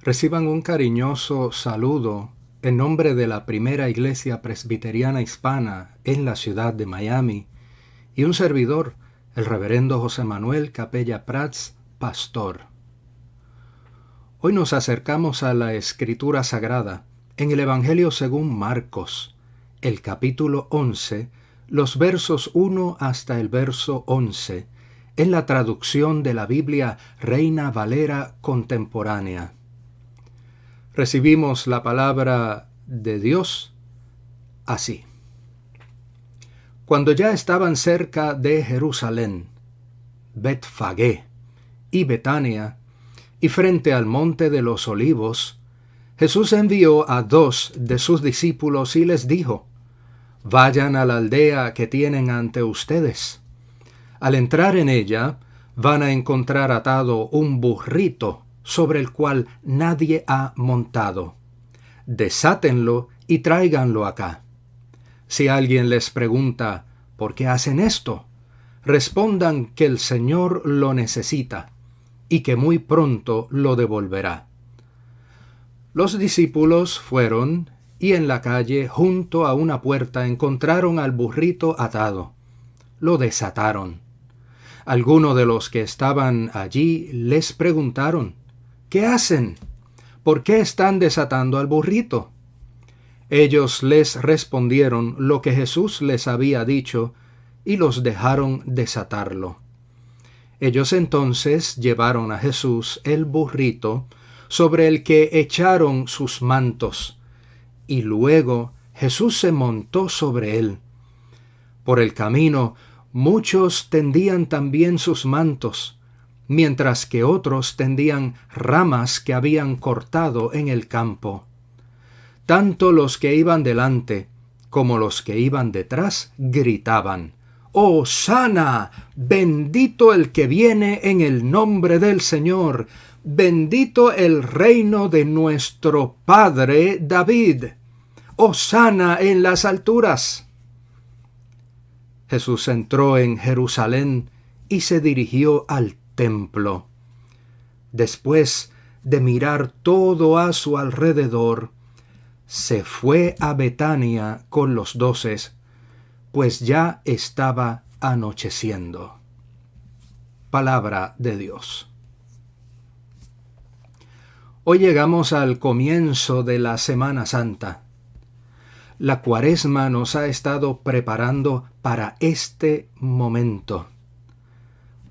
Reciban un cariñoso saludo en nombre de la primera iglesia presbiteriana hispana en la ciudad de Miami y un servidor, el reverendo José Manuel Capella Prats, pastor. Hoy nos acercamos a la Escritura Sagrada en el Evangelio según Marcos, el capítulo 11, los versos 1 hasta el verso 11, en la traducción de la Biblia Reina Valera contemporánea. Recibimos la palabra de Dios así. Cuando ya estaban cerca de Jerusalén, Betfagé y Betania, y frente al monte de los olivos, Jesús envió a 2 de sus discípulos y les dijo: «Vayan a la aldea que tienen ante ustedes. Al entrar en ella, van a encontrar atado un burrito sobre el cual nadie ha montado. Desátenlo y tráiganlo acá. Si alguien les pregunta ¿por qué hacen esto?, respondan que el Señor lo necesita y que muy pronto lo devolverá». Los discípulos fueron y en la calle, junto a una puerta, encontraron al burrito atado. Lo desataron. Algunos de los que estaban allí les preguntaron: «¿Qué hacen? ¿Por qué están desatando al burrito?». Ellos les respondieron lo que Jesús les había dicho y los dejaron desatarlo. Ellos entonces llevaron a Jesús el burrito, sobre el que echaron sus mantos, y luego Jesús se montó sobre él. Por el camino, muchos tendían también sus mantos, mientras que otros tendían ramas que habían cortado en el campo. Tanto los que iban delante como los que iban detrás gritaban: «¡Hosana! Bendito el que viene en el nombre del Señor, bendito el reino de nuestro Padre David, ¡Hosana en las alturas!». Jesús entró en Jerusalén y se dirigió al templo. Después de mirar todo a su alrededor, se fue a Betania con los 12, pues ya estaba anocheciendo. Palabra de Dios. Hoy llegamos al comienzo de la Semana Santa. La Cuaresma nos ha estado preparando para este momento.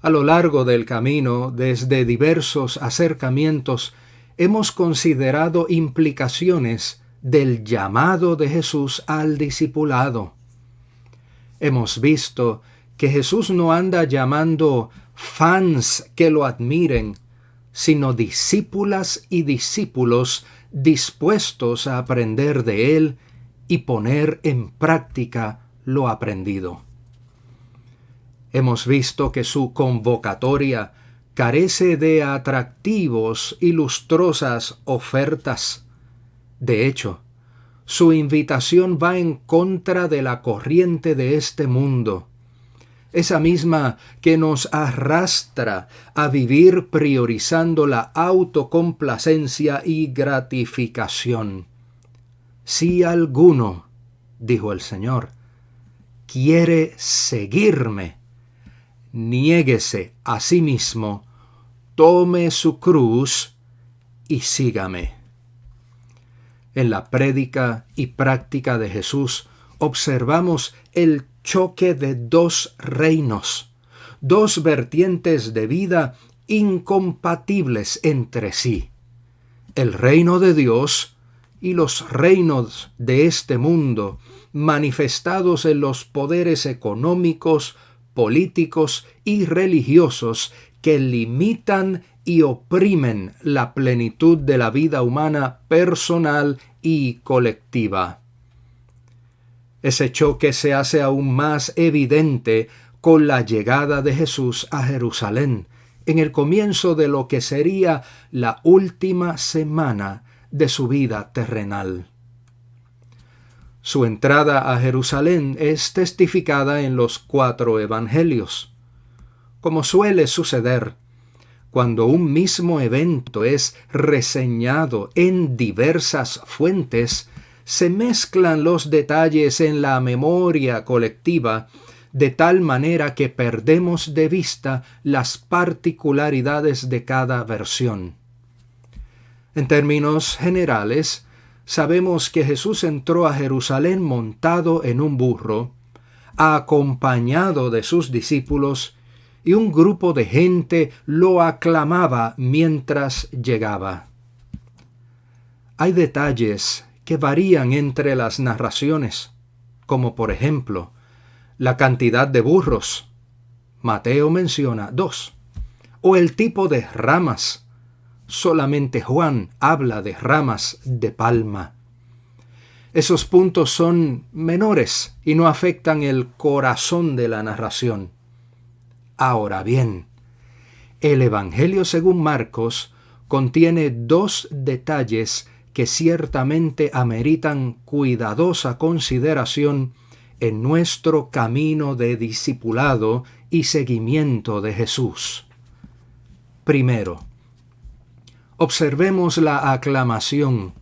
A lo largo del camino, desde diversos acercamientos, hemos considerado implicaciones del llamado de Jesús al discipulado. Hemos visto que Jesús no anda llamando fans que lo admiren, sino discípulas y discípulos dispuestos a aprender de Él y poner en práctica lo aprendido. Hemos visto que su convocatoria carece de atractivos y lustrosas ofertas. De hecho, su invitación va en contra de la corriente de este mundo, esa misma que nos arrastra a vivir priorizando la autocomplacencia y gratificación. «Si alguno», dijo el Señor, «quiere seguirme, niéguese a sí mismo, tome su cruz y sígame». En la prédica y práctica de Jesús observamos el choque de 2 reinos, 2 vertientes de vida incompatibles entre sí: el reino de Dios y los reinos de este mundo, manifestados en los poderes económicos, políticos y religiosos que limitan y oprimen la plenitud de la vida humana personal y colectiva. Ese choque se hace aún más evidente con la llegada de Jesús a Jerusalén, en el comienzo de lo que sería la última semana de su vida terrenal. Su entrada a Jerusalén es testificada en los 4 evangelios. Como suele suceder, cuando un mismo evento es reseñado en diversas fuentes, se mezclan los detalles en la memoria colectiva de tal manera que perdemos de vista las particularidades de cada versión. En términos generales, sabemos que Jesús entró a Jerusalén montado en un burro, acompañado de sus discípulos, y un grupo de gente lo aclamaba mientras llegaba. Hay detalles que varían entre las narraciones, como por ejemplo, la cantidad de burros. Mateo menciona 2. O el tipo de ramas. Solamente Juan habla de ramas de palma. Esos puntos son menores y no afectan el corazón de la narración. Ahora bien, el Evangelio según Marcos contiene 2 detalles que ciertamente ameritan cuidadosa consideración en nuestro camino de discipulado y seguimiento de Jesús. Primero, observemos la aclamación: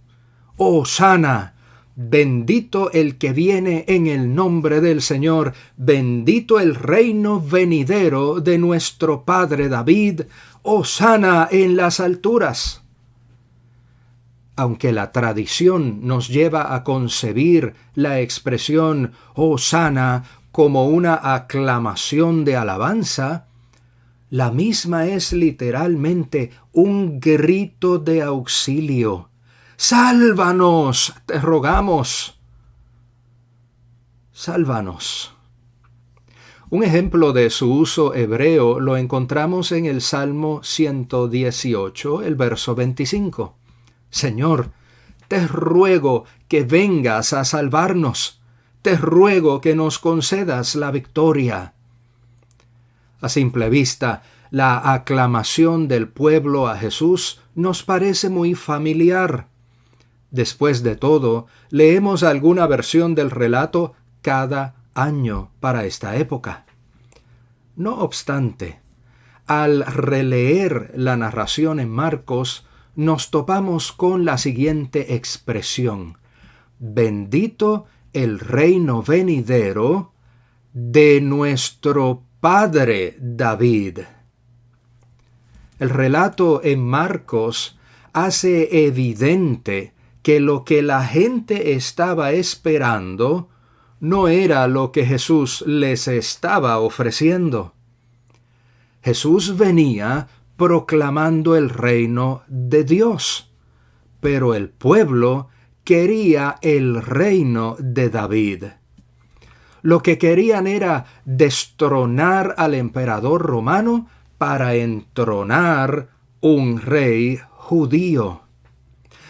¡Hosana! Bendito el que viene en el nombre del Señor, bendito el reino venidero de nuestro Padre David, ¡Hosana en las alturas! Aunque la tradición nos lleva a concebir la expresión Hosana como una aclamación de alabanza, la misma es literalmente un grito de auxilio. ¡Sálvanos! Te rogamos. Sálvanos. Un ejemplo de su uso hebreo lo encontramos en el Salmo 118, el verso 25. Señor, te ruego que vengas a salvarnos. Te ruego que nos concedas la victoria. A simple vista, la aclamación del pueblo a Jesús nos parece muy familiar. Después de todo, leemos alguna versión del relato cada año para esta época. No obstante, al releer la narración en Marcos, nos topamos con la siguiente expresión: bendito el reino venidero de nuestro Padre David. El relato en Marcos hace evidente que lo que la gente estaba esperando no era lo que Jesús les estaba ofreciendo. Jesús venía proclamando el reino de Dios, pero el pueblo quería el reino de David. Lo que querían era destronar al emperador romano para entronar un rey judío.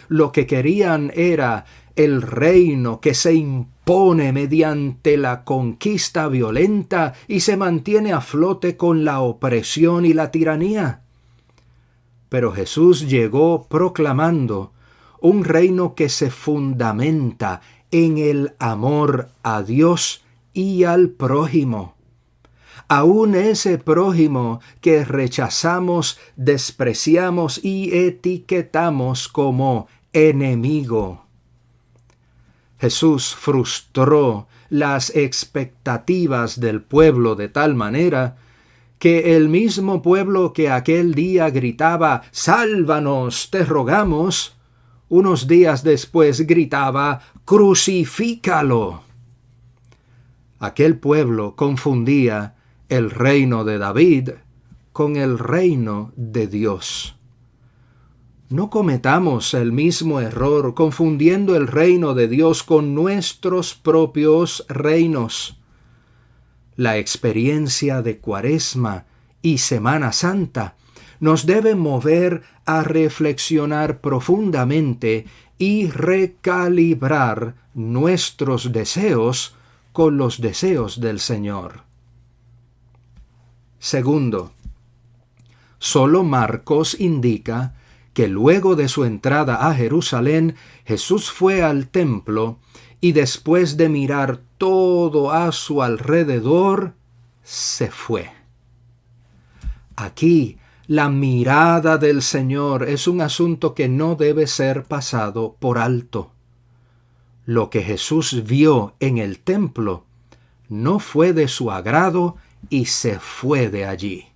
Lo que querían era el reino que se impone mediante la conquista violenta y se mantiene a flote con la opresión y la tiranía. Pero Jesús llegó proclamando un reino que se fundamenta en el amor a Dios y al prójimo. Aún ese prójimo que rechazamos, despreciamos y etiquetamos como enemigo. Jesús frustró las expectativas del pueblo de tal manera que el mismo pueblo que aquel día gritaba «Sálvanos, te rogamos», unos días después gritaba «Crucifícalo». Aquel pueblo confundía el reino de David con el reino de Dios. No cometamos el mismo error confundiendo el reino de Dios con nuestros propios reinos. La experiencia de Cuaresma y Semana Santa nos debe mover a reflexionar profundamente y recalibrar nuestros deseos con los deseos del Señor. Segundo, solo Marcos indica que luego de su entrada a Jerusalén, Jesús fue al templo y después de mirar todo a su alrededor, se fue. Aquí, La mirada del Señor es un asunto que no debe ser pasado por alto. Lo que Jesús vio en el templo no fue de su agrado y se fue de allí.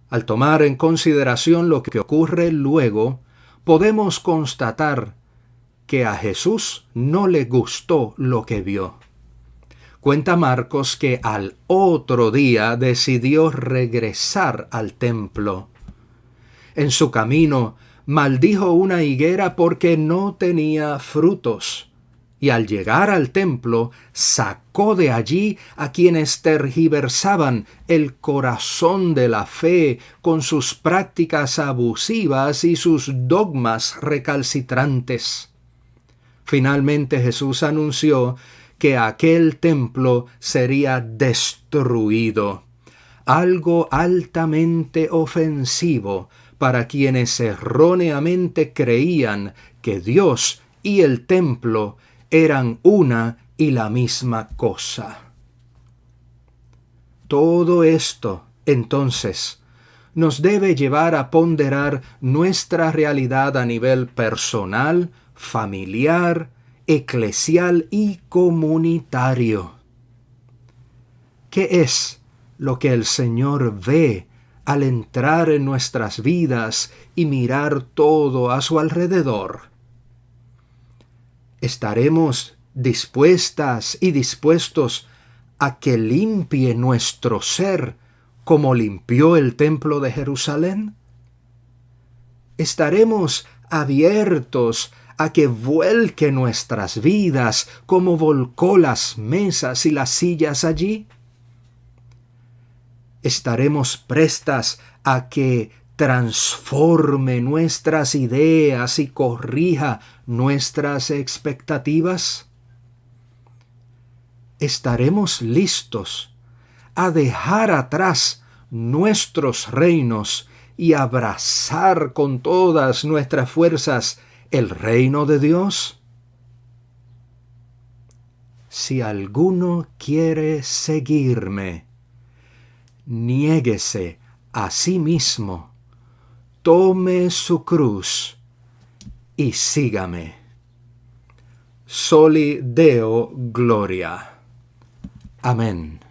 Al tomar en consideración lo que ocurre luego, podemos constatar que a Jesús no le gustó lo que vio. Cuenta Marcos que al otro día decidió regresar al templo. En su camino maldijo una higuera porque no tenía frutos, y al llegar al templo sacó de allí a quienes tergiversaban el corazón de la fe con sus prácticas abusivas y sus dogmas recalcitrantes. Finalmente Jesús anunció que aquel templo sería destruido, algo altamente ofensivo para quienes erróneamente creían que Dios y el templo eran una y la misma cosa. Todo esto, entonces, nos debe llevar a ponderar nuestra realidad a nivel personal, familiar, eclesial y comunitario. ¿Qué es lo que el Señor ve al entrar en nuestras vidas y mirar todo a su alrededor? ¿Estaremos dispuestas y dispuestos a que limpie nuestro ser como limpió el templo de Jerusalén? ¿Estaremos abiertos a que vuelque nuestras vidas como volcó las mesas y las sillas allí? ¿Estaremos prestas a que transforme nuestras ideas y corrija nuestras expectativas? ¿Estaremos listos a dejar atrás nuestros reinos y abrazar con todas nuestras fuerzas el reino de Dios? Si alguno quiere seguirme, niéguese a sí mismo, tome su cruz y sígame. Soli Deo Gloria. Amén.